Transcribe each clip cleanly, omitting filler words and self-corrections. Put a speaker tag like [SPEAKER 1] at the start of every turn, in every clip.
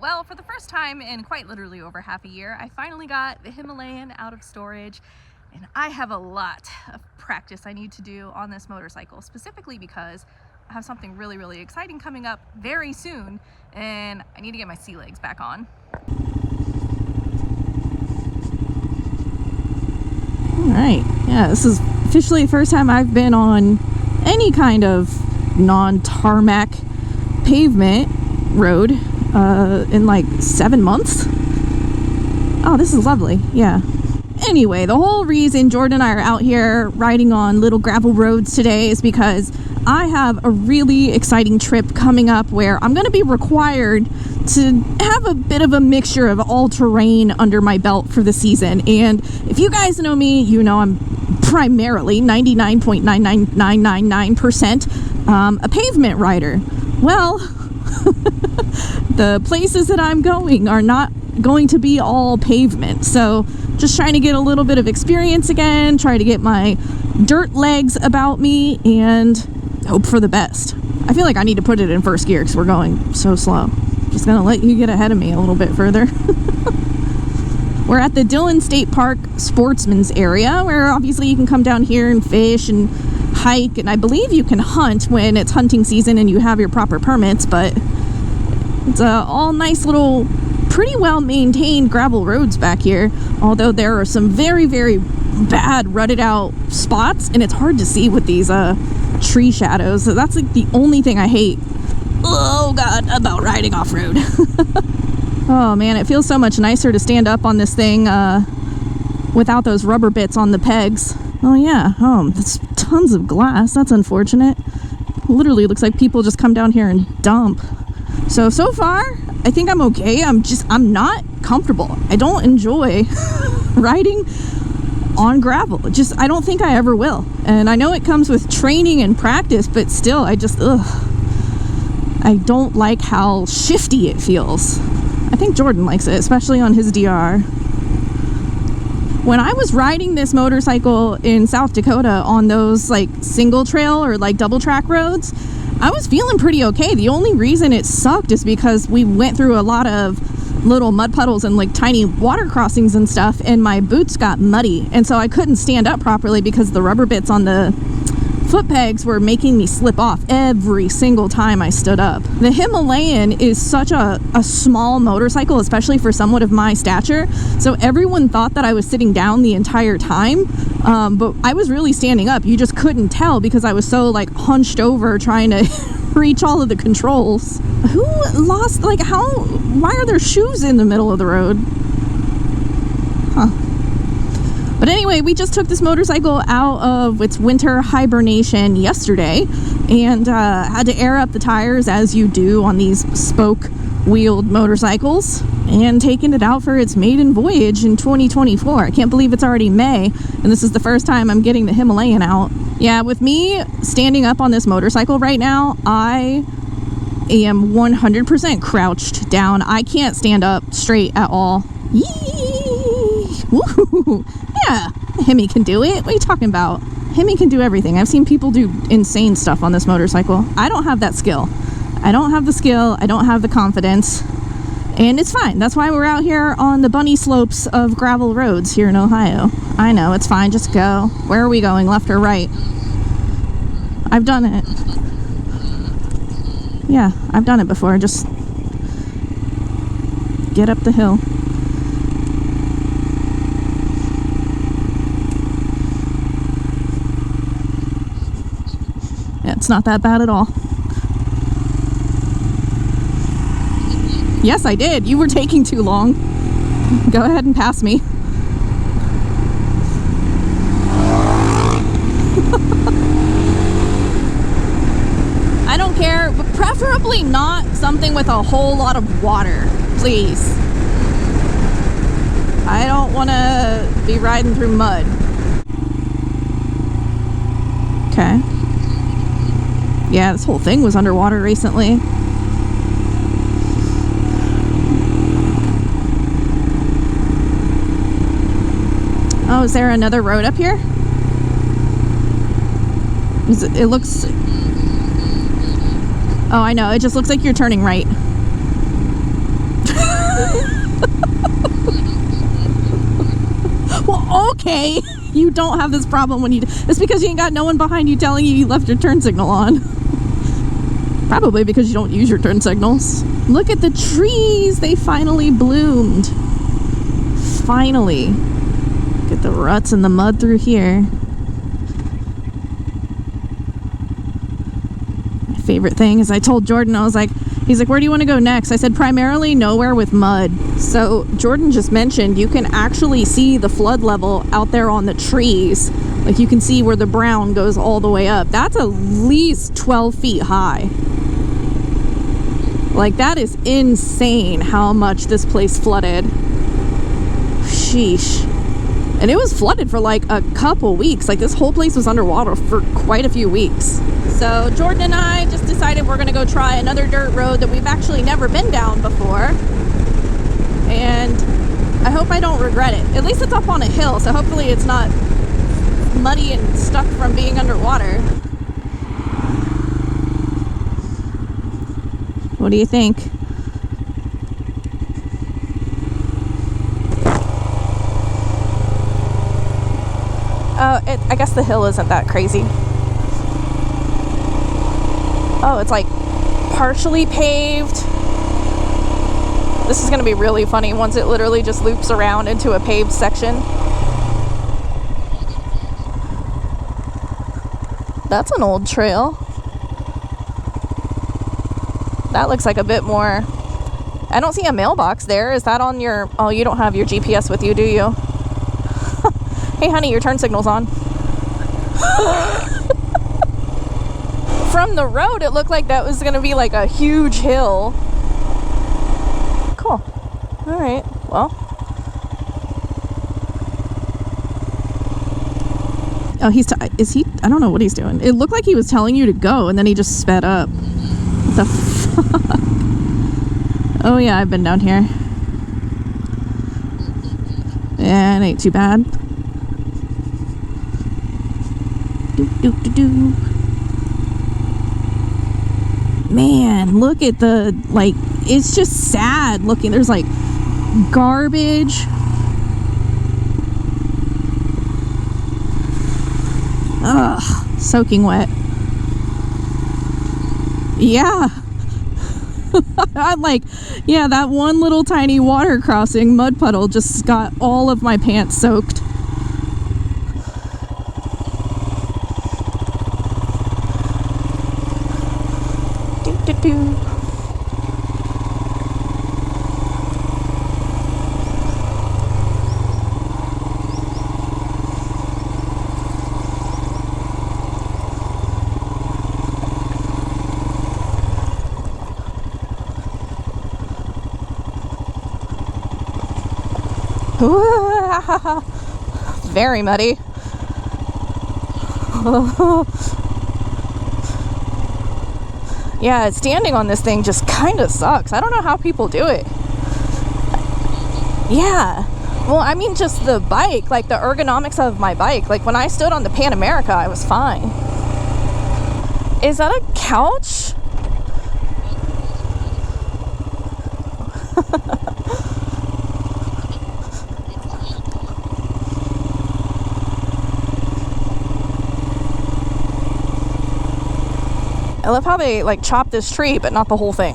[SPEAKER 1] Well, for the first time in quite literally over half a year, I finally got the Himalayan out of storage, and I have a lot of practice I need to do on this motorcycle, specifically because I have something really exciting coming up very soon, and I need to get my sea legs back on.
[SPEAKER 2] All right, yeah, this is officially the first time I've been on any kind of non-tarmac pavement road in like 7 months. Oh, this is lovely. Yeah. Anyway, the whole reason Jordan and I are out here riding on little gravel roads today is because I have a really exciting trip coming up where I'm going to be required to have a bit of a mixture of all-terrain under my belt for the season. And if you guys know me, you know I'm primarily 99.99999% a pavement rider. Well, the places that I'm going are not going to be all pavement, so just trying to get a little bit of experience again, try to get my dirt legs about me, and hope for the best. I feel like I need to put it in first gear because we're going so slow. Just gonna let you get ahead of me a little bit further. We're at the Dillon State Park Sportsman's area, where obviously you can come down here and fish and hike, and I believe you can hunt when it's hunting season and you have your proper permits, but it's all nice little, pretty well maintained gravel roads back here, although there are some very bad rutted out spots, and it's hard to see with these tree shadows. So that's like the only thing I hate, oh god, about riding off-road. Oh man, it feels so much nicer to stand up on this thing without those rubber bits on the pegs. Oh yeah, that's tons of glass. That's unfortunate. Literally looks like people just come down here and dump. So far, I think I'm okay. I'm not comfortable. I don't enjoy riding on gravel. I don't think I ever will. And I know it comes with training and practice, but still, I don't like how shifty it feels. I think Jordan likes it, especially on his DR. When I was riding this motorcycle in South Dakota on those like single trail or like double track roads, I was feeling pretty okay. The only reason it sucked is because we went through a lot of little mud puddles and like tiny water crossings and stuff, and my boots got muddy, and so I couldn't stand up properly because the rubber bits on the foot pegs were making me slip off every single time I stood up. The Himalayan is such a small motorcycle, especially for someone of my stature, so everyone thought that I was sitting down the entire time, but I was really standing up. You just couldn't tell because I was so like hunched over trying to reach all of the controls. Who lost, like, why are there shoes in the middle of the road? Huh. But anyway, we just took this motorcycle out of its winter hibernation yesterday and had to air up the tires, as you do on these spoke-wheeled motorcycles, and taken it out for its maiden voyage in 2024. I can't believe it's already May, and this is the first time I'm getting the Himalayan out. Yeah, with me standing up on this motorcycle right now, I am 100% crouched down. I can't stand up straight at all. Yee! Woo! Yeah, Hemi can do it. What are you talking about? Hemi can do everything. I've seen people do insane stuff on this motorcycle. I don't have that skill. I don't have the skill. I don't have the confidence. And it's fine. That's why we're out here on the bunny slopes of gravel roads here in Ohio. I know, it's fine. Just go. Where are we going? Left or right? I've done it. Yeah, I've done it before. Just get up the hill. Yeah, it's not that bad at all. Yes, I did. You were taking too long. Go ahead and pass me. I don't care, but preferably not something with a whole lot of water, please. I don't want to be riding through mud. Okay. Yeah, this whole thing was underwater recently. Oh, is there another road up here? It looks... Oh, I know. It just looks like you're turning right. okay? You don't have this problem when you... It's because you ain't got no one behind you telling you left your turn signal on. Probably because you don't use your turn signals. Look at the trees. They finally bloomed. Finally. Get the ruts and the mud through here. My favorite thing is I told Jordan, I was like, he's like, where do you want to go next? I said, primarily nowhere with mud. So Jordan just mentioned you can actually see the flood level out there on the trees. Like you can see where the brown goes all the way up. That's at least 12 feet high. Like that is insane how much this place flooded. Sheesh. And it was flooded for like a couple weeks. Like this whole place was underwater for quite a few weeks. So Jordan and I just decided we're gonna go try another dirt road that we've actually never been down before. And I hope I don't regret it. At least it's up on a hill, so hopefully it's not muddy and stuck from being underwater. What do you think? I guess the hill isn't that crazy. Oh, it's like partially paved. This is gonna be really funny once it literally just loops around into a paved section. That's an old trail. That looks like a bit more... I don't see a mailbox there. Is that on your... Oh, you don't have your GPS with you, do you? Hey, honey, your turn signal's on. From the road, it looked like that was going to be like a huge hill. Cool. All right. Well. Oh, is he? I don't know what he's doing. It looked like he was telling you to go, and then he just sped up. What the fuck? Oh, yeah, I've been down here. Yeah, it ain't too bad. Do. Man, look at the, like, it's just sad looking. There's like garbage. Ugh, soaking wet. Yeah. I'm like, yeah, that one little tiny water crossing mud puddle just got all of my pants soaked. Very muddy. Yeah, standing on this thing just kind of sucks. I don't know how people do it. Yeah. Well, I mean just the bike, like the ergonomics of my bike. Like when I stood on the Pan America, I was fine. Is that a couch? I love how they like chop this tree, but not the whole thing.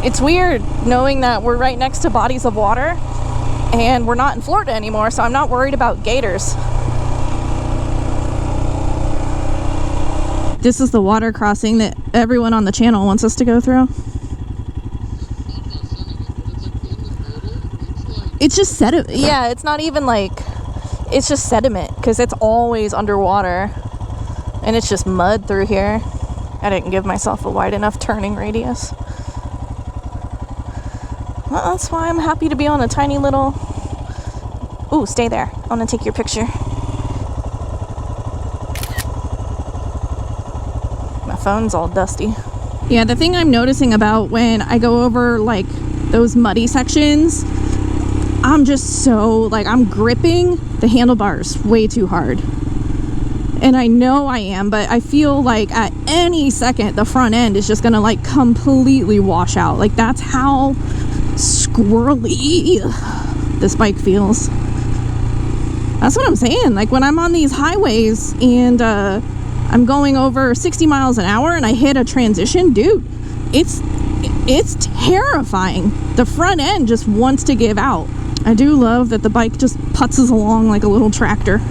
[SPEAKER 2] It's weird knowing that we're right next to bodies of water and we're not in Florida anymore, so I'm not worried about gators. This is the water crossing that everyone on the channel wants us to go through. It's just sediment. Yeah, it's not even like... It's just sediment because it's always underwater and it's just mud through here. I didn't give myself a wide enough turning radius. Well, that's why I'm happy to be on a tiny little... Ooh, stay there. I want to take your picture. My phone's all dusty. Yeah, the thing I'm noticing about when I go over like those muddy sections, I'm just so, like, I'm gripping the handlebars way too hard. And I know I am, but I feel like at any second the front end is just gonna like completely wash out. Like that's how squirrely this bike feels. That's what I'm saying. Like when I'm on these highways and I'm going over 60 miles an hour and I hit a transition, dude, it's terrifying. The front end just wants to give out. I do love that the bike just putzes along like a little tractor.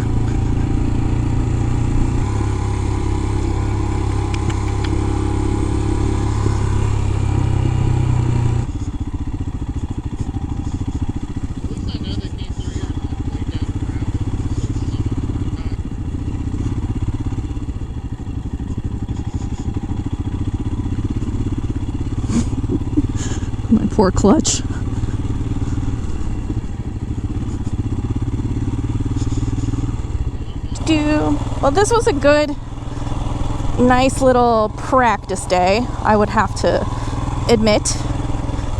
[SPEAKER 2] My poor clutch. Well, this was a good, nice little practice day, I would have to admit.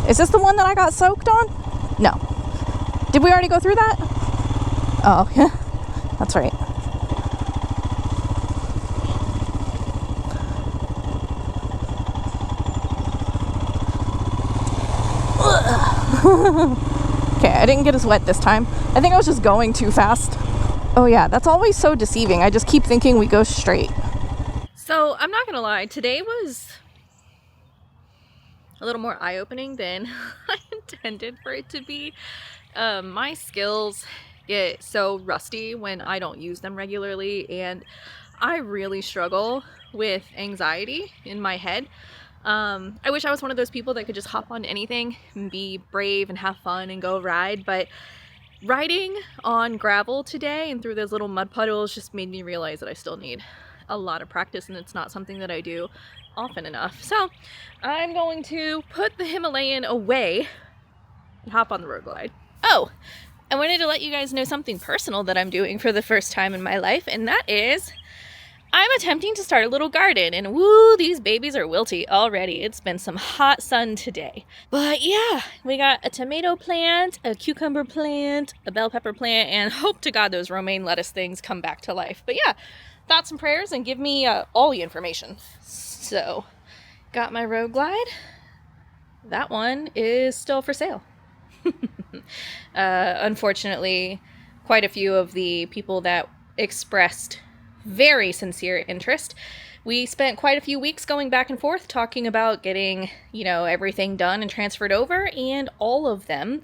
[SPEAKER 2] Is this the one that I got soaked on? No. Did we already go through that? Oh, yeah. That's right. Okay, I didn't get as wet this time. I think I was just going too fast. Oh yeah, that's always so deceiving. I just keep thinking we go straight.
[SPEAKER 1] So I'm not gonna lie, today was a little more eye-opening than I intended for it to be. My skills get so rusty when I don't use them regularly, and I really struggle with anxiety in my head. I wish I was one of those people that could just hop on anything and be brave and have fun and go ride, but riding on gravel today and through those little mud puddles just made me realize that I still need a lot of practice, and it's not something that I do often enough. So I'm going to put the Himalayan away and hop on the road glide. Oh, I wanted to let you guys know something personal that I'm doing for the first time in my life, and that is I'm attempting to start a little garden, and woo, these babies are wilty already. It's been some hot sun today. But yeah, we got a tomato plant, a cucumber plant, a bell pepper plant, and hope to God those romaine lettuce things come back to life. But yeah, thoughts and prayers, and give me all the information. So, got my road glide. That one is still for sale. Unfortunately, quite a few of the people that expressed very sincere interest, we spent quite a few weeks going back and forth talking about getting, everything done and transferred over, and all of them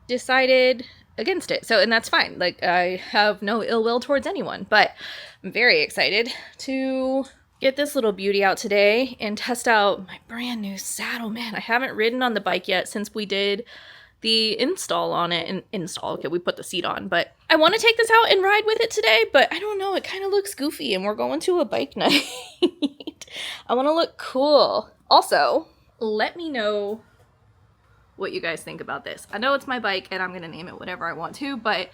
[SPEAKER 1] decided against it. So, and that's fine. Like, I have no ill will towards anyone, but I'm very excited to get this little beauty out today and test out my brand new saddle. Man, I haven't ridden on the bike yet since we did the install on it. And okay, we put the seat on, but I want to take this out and ride with it today, but I don't know, it kind of looks goofy, and we're going to a bike night. I want to look cool. Also, let me know what you guys think about this. I know it's my bike and I'm gonna name it whatever I want to, but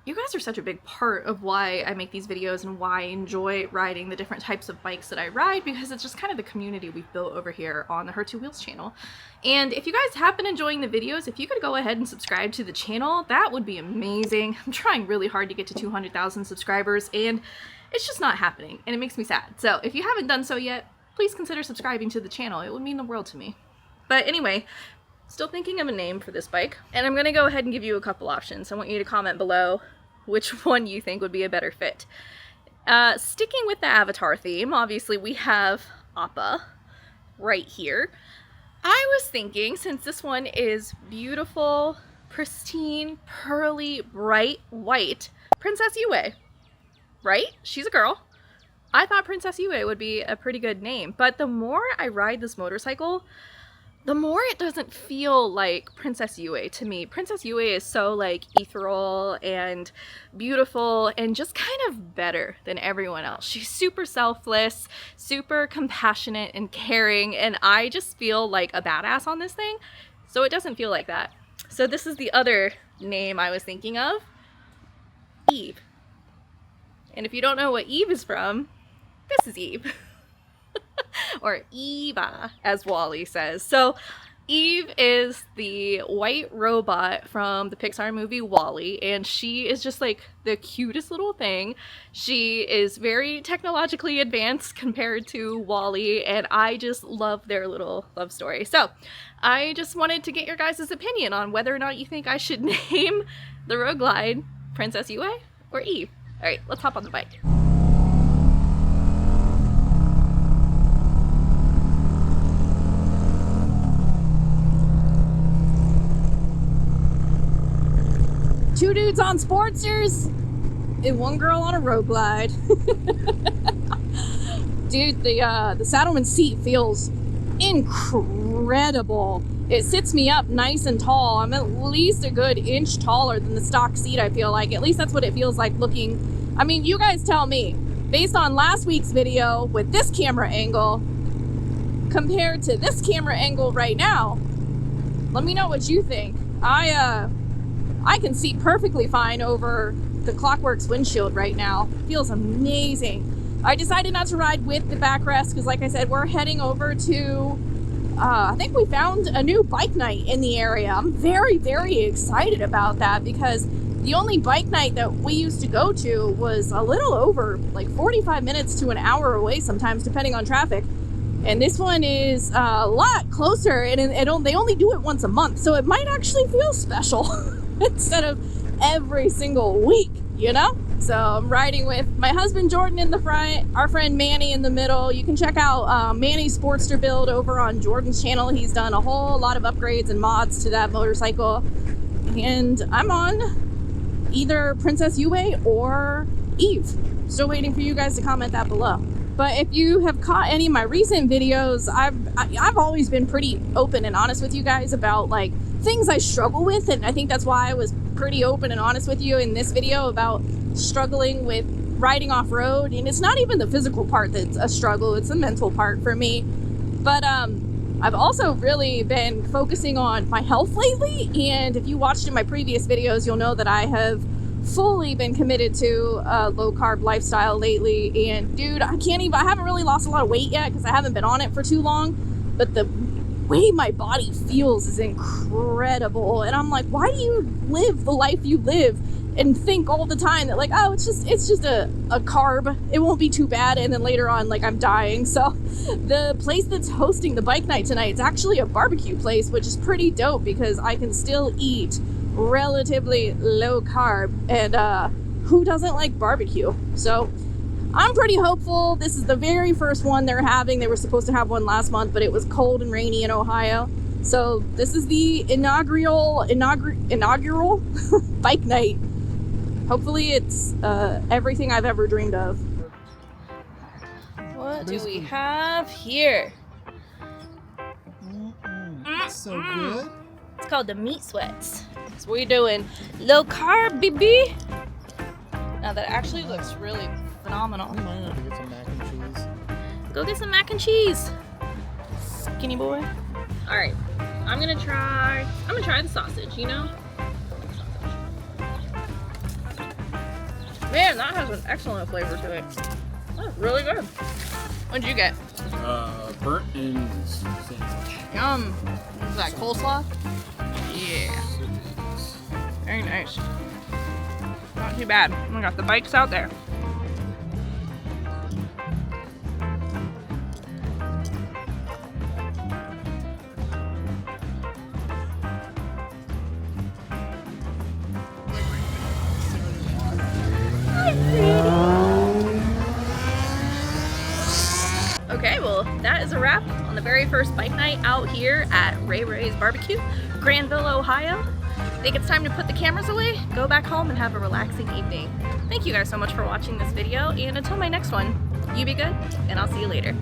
[SPEAKER 1] you guys are such a big part of why I make these videos and why I enjoy riding the different types of bikes that I ride, because it's just kind of the community we've built over here on the Her Two Wheels channel. And if you guys have been enjoying the videos, if you could go ahead and subscribe to the channel, that would be amazing. I'm trying really hard to get to 200,000 subscribers, and it's just not happening, and it makes me sad. So if you haven't done so yet, please consider subscribing to the channel. It would mean the world to me. But anyway, still thinking of a name for this bike, and I'm gonna go ahead and give you a couple options. I want you to comment below which one you think would be a better fit. Sticking with the Avatar theme, obviously we have Appa right here. I was thinking, since this one is beautiful, pristine, pearly, bright white, Princess Yue, right? She's a girl. I thought Princess Yue would be a pretty good name, but the more I ride this motorcycle, the more it doesn't feel like Princess Yue to me. Princess Yue is so like ethereal and beautiful and just kind of better than everyone else. She's super selfless, super compassionate and caring, and I just feel like a badass on this thing, so it doesn't feel like that. So this is the other name I was thinking of, Eve. And if you don't know what Eve is from, this is Eve. Or Eva, as Wally says. So Eve is the white robot from the Pixar movie WALL-E, and she is just like the cutest little thing. She is very technologically advanced compared to WALL-E, and I just love their little love story. So I just wanted to get your guys' opinion on whether or not you think I should name the road glide Princess Yue or Eve. All right, let's hop on the bike.
[SPEAKER 2] Two dudes on Sportsters and one girl on a road glide. Dude, the Saddleman seat feels incredible. It sits me up nice and tall. I'm at least a good inch taller than the stock seat, I feel like. At least that's what it feels like looking. I mean, you guys tell me. Based on last week's video with this camera angle compared to this camera angle right now, let me know what you think. I can see perfectly fine over the Clockworks windshield right now. Feels amazing. I decided not to ride with the backrest because, like I said, we're heading over to, I think we found a new bike night in the area. I'm very, very excited about that because the only bike night that we used to go to was a little over like 45 minutes to an hour away sometimes, depending on traffic. And this one is a lot closer, and they only do it once a month, so it might actually feel special instead of every single week, you know? So I'm riding with my husband Jordan in the front, our friend Manny in the middle. You can check out Manny's Sportster build over on Jordan's channel. He's done a whole lot of upgrades and mods to that motorcycle. And I'm on either Princess Yue or Eve. Still waiting for you guys to comment that below. But if you have caught any of my recent videos, I've always been pretty open and honest with you guys about like things I struggle with, and I think that's why I was pretty open and honest with you in this video about struggling with riding off-road. And it's not even the physical part that's a struggle, it's the mental part for me. But I've also really been focusing on my health lately, and if you watched in my previous videos, you'll know that I have fully been committed to a low-carb lifestyle lately. And dude, I haven't really lost a lot of weight yet because I haven't been on it for too long, but the way my body feels is incredible. And I'm like, why do you live the life you live and think all the time that like, oh, it's just a carb, it won't be too bad, and then later on like I'm dying. So the place that's hosting the bike night tonight is actually a barbecue place, which is pretty dope because I can still eat relatively low carb, and who doesn't like barbecue? So I'm pretty hopeful. This is the very first one they're having. They were supposed to have one last month, but it was cold and rainy in Ohio. So this is the inaugural bike night. Hopefully it's everything I've ever dreamed of. What do we have here?
[SPEAKER 3] So good.
[SPEAKER 1] It's called the meat sweats. So we're doing low carb, baby. Now that actually looks really phenomenal.
[SPEAKER 3] I might have to get some mac and cheese.
[SPEAKER 1] Go get some mac and cheese, skinny boy. All right, I'm gonna try the sausage, you know? Man, that has an excellent flavor to it. That's really good. What'd you get?
[SPEAKER 3] Burnt and sandwich.
[SPEAKER 1] Yum. Is that coleslaw? Yeah. Very nice. Not too bad. We got the bikes out there. Okay, well, that is a wrap on the very first bike night out here at Ray Ray's Barbecue, Granville, Ohio. I think it's time to put the cameras away, go back home, and have a relaxing evening. Thank you guys so much for watching this video, and until my next one, you be good, and I'll see you later.